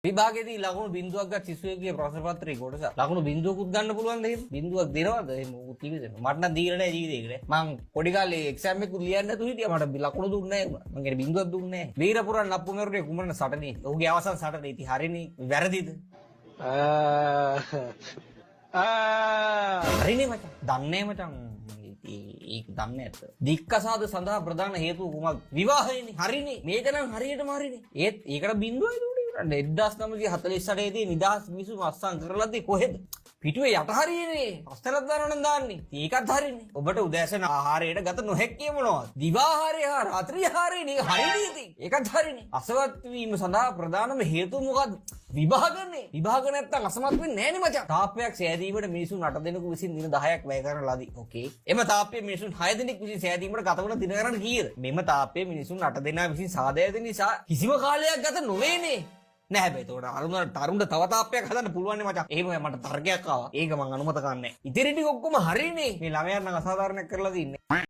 විභාගයේදී ලකුණු බිඳුවක් ගත් සිසුවෙකුගේ ප්‍රශ්න පත්‍රයේ කොටස ලකුණු බිඳුවකුත් ගන්න පුළුවන් නේද? බිඳුවක් දෙනවද? එහෙම උත් කිව්වෙද? මට නම් දීලා නැහැ ජීවිතේකට. මං පොඩි කාලේ එක්සෑම් එකකුත් ලියන්න නැතුව හිටියා. මට ලකුණු දුන්නේ නැහැ. මං කියන්නේ බිඳුවක් දුන්නේ නැහැ. වීරපුරන් නප්පු මෙරුනේ කුමන සටනේ? ඔහුගේ අවසන් සටනේ ඉතින් හරිනේ. වැරදිද? හරිනේ මචං. දන්නේ මචං. ඒක දන්නේ නැත. දික්කසාද සඳහා ප්‍රධාන හේතුව කුමක්ද? විවාහයනේ. හරිනේ. මේක නම් හරියටම හරිනේ. ඒත් ඒකට බිඳුවයි දුන්නේ. 1948 දී නිදහස් මිනිසුන් අත්සන් කරලාදී කොහෙද? පිටුවේ යට හරියනේ. අස්තලක් දානවනම් දාන්නේ. ඒකත් හරිනේ. ඔබට උදෑසන ආහාරයට ගත නොහැක්කේ මොනවද? දිවාහාරය හා රාත්‍රී ආහාරය නේ හරිනේ ඉතින්. ඒකත් හරිනේ. අසවත් වීම සඳහා ප්‍රධානම හේතුව මොකද්ද? විභාගනේ. විභාග නැත්තම් අසමත් වෙන්නේ නෑනේ මචං. තාප්පයක් සෑදීමට මිනිසුන් 8 දෙනෙකු විසින් දින 10ක් වැය කරන ලදී. ඕකේ. එම තාප්පය මිනිසුන් 6 දෙනෙක් විසින් සෑදීමට ගත වන දින ගණන කීයද? මෙම තාප්පය මිනිසුන් 8 දෙනා විසින් සාදා ඇති නිසා කිසිම කාලයක් ගත නොවේනේ. නෑ හැබැයි ඒතකොට තරුණට තව තාප්පයක් හදන්න පුළුවන් නේ මචං. එහෙම මට තර්කයක් ආවා. ඒක මං අනුමත කරන්නේ නෑ. ඉතින් ටික ඔක්කොම හරිනේ. මේ ළමයා නම් අසාධාරණයක් කරලා තින්නේ.